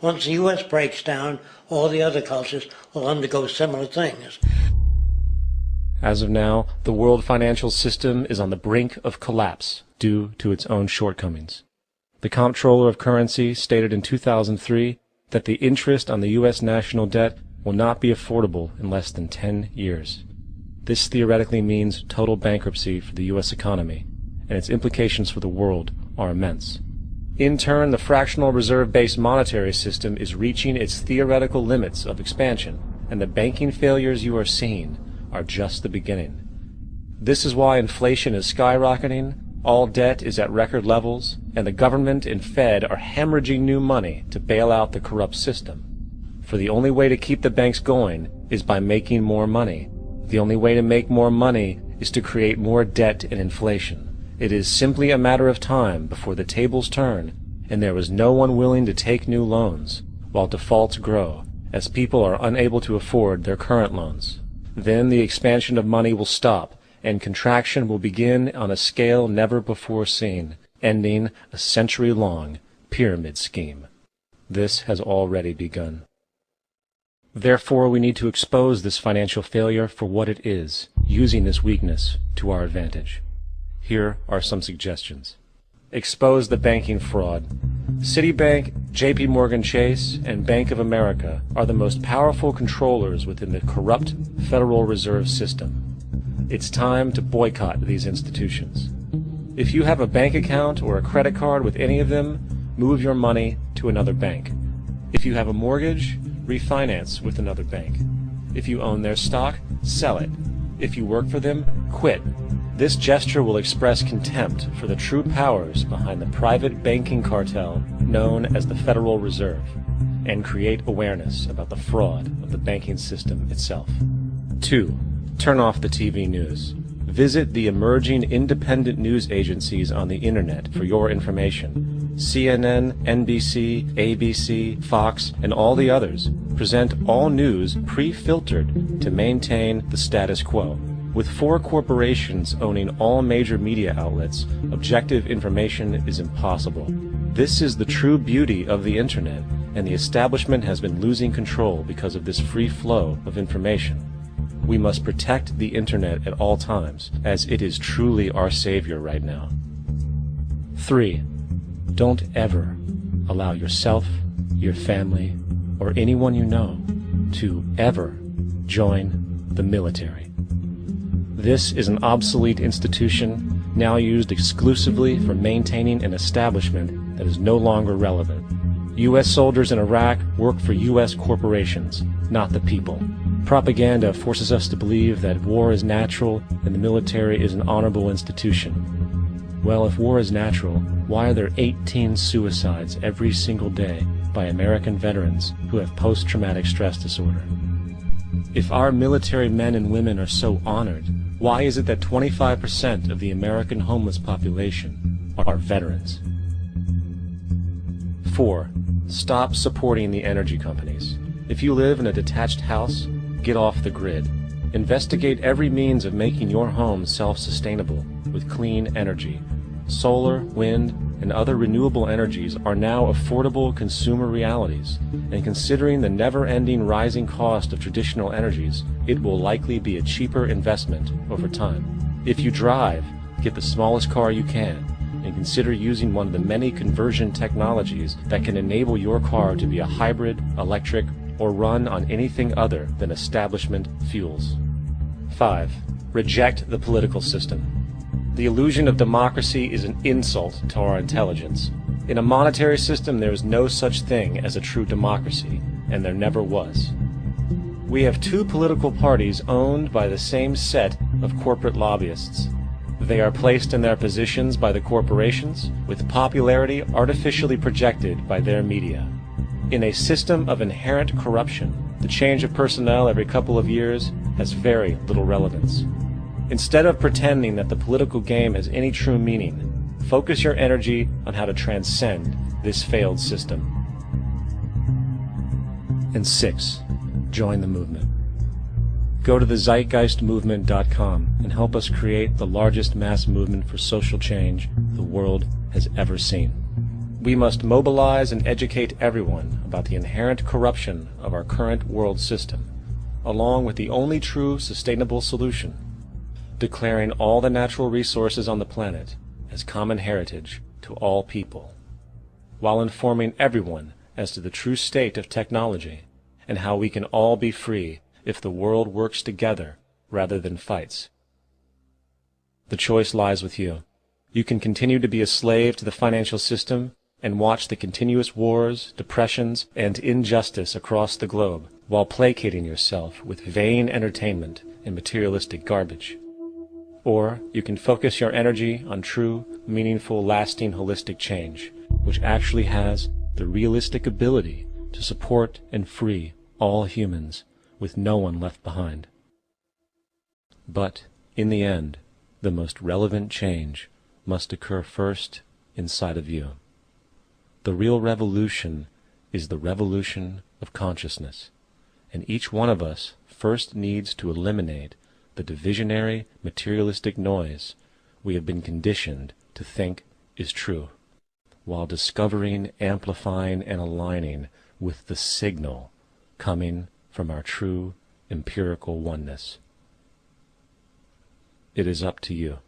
Once the U.S. breaks down, all the other cultures will undergo similar things. As of now, the world financial system is on the brink of collapse due to its own shortcomings. The Comptroller of Currency stated in 2003 that the interest on the U.S. national debt will not be affordable in less than 10 years. This theoretically means total bankruptcy for the U.S. economy, and its implications for the world are immense. In turn, the fractional reserve-based monetary system is reaching its theoretical limits of expansion, and the banking failures you are seeing are just the beginning. This is why inflation is skyrocketing, all debt is at record levels, and the government and Fed are hemorrhaging new money to bail out the corrupt system. For the only way to keep the banks going is by making more money. The only way to make more money is to create more debt and inflation. It is simply a matter of time before the tables turn, and there is no one willing to take new loans, while defaults grow, as people are unable to afford their current loans. Then the expansion of money will stop, and contraction will begin on a scale never before seen, ending a century-long pyramid scheme. This has already begun. Therefore, we need to expose this financial failure for what it is, using this weakness to our advantage. Here are some suggestions. Expose the banking fraud. Citibank, JP Morgan Chase, and Bank of America are the most powerful controllers within the corrupt Federal Reserve System. It's time to boycott these institutions. If you have a bank account or a credit card with any of them, move your money to another bank. If you have a mortgage, refinance with another bank. If you own their stock, sell it. If you work for them, quit. This gesture will express contempt for the true powers behind the private banking cartel known as the Federal Reserve, and create awareness about the fraud of the banking system itself. 2. Turn off the TV news. Visit the emerging independent news agencies on the internet for your information. CNN, NBC, ABC, Fox, and all the others present all news pre-filtered to maintain the status quo. With 4 corporations owning all major media outlets, objective information is impossible. This is the true beauty of the internet, and the establishment has been losing control because of this free flow of information. We must protect the internet at all times, as it is truly our savior right now. 3. Don't ever allow yourself, your family, or anyone you know to ever join the military. This is an obsolete institution now used exclusively for maintaining an establishment that is no longer relevant. U.S. soldiers in Iraq work for U.S. corporations, not the people. Propaganda forces us to believe that war is natural and the military is an honorable institution. Well, if war is natural, why are there 18 suicides every single day by American veterans who have post-traumatic stress disorder? If our military men and women are so honored, why is it that 25% of the American homeless population are veterans? 4. Stop supporting the energy companies. If you live in a detached house, get off the grid. Investigate every means of making your home self-sustainable with clean energy. Solar, wind, and other renewable energies are now affordable consumer realities, and considering the never-ending rising cost of traditional energies, it will likely be a cheaper investment over time. If you drive, get the smallest car you can, and consider using one of the many conversion technologies that can enable your car to be a hybrid, electric, or run on anything other than establishment fuels. 5. Reject the political system. The illusion of democracy is an insult to our intelligence. In a monetary system, there is no such thing as a true democracy, and there never was. We have 2 political parties owned by the same set of corporate lobbyists. They are placed in their positions by the corporations, with popularity artificially projected by their media. In a system of inherent corruption, the change of personnel every couple of years has very little relevance. Instead of pretending that the political game has any true meaning, focus your energy on how to transcend this failed system. And 6. Join the movement. Go to the zeitgeistmovement.com and help us create the largest mass movement for social change the world has ever seen. we must mobilize and educate everyone about the inherent corruption of our current world system, along with the only true sustainable solution, declaring all the natural resources on the planet as common heritage to all people, while informing everyone as to the true state of technology and how we can all be free if the world works together rather than fights. The choice lies with you. You can continue to be a slave to the financial system and watch the continuous wars, depressions, and injustice across the globe while placating yourself with vain entertainment and materialistic garbage. Or you can focus your energy on true, meaningful, lasting, holistic change, which actually has the realistic ability to support and free all humans with no one left behind. But, in the end, the most relevant change must occur first inside of you. The real revolution is the revolution of consciousness, and each one of us first needs to eliminate the divisionary, materialistic noise we have been conditioned to think is true, while discovering, amplifying, and aligning with the signal coming from our true empirical oneness. It is up to you.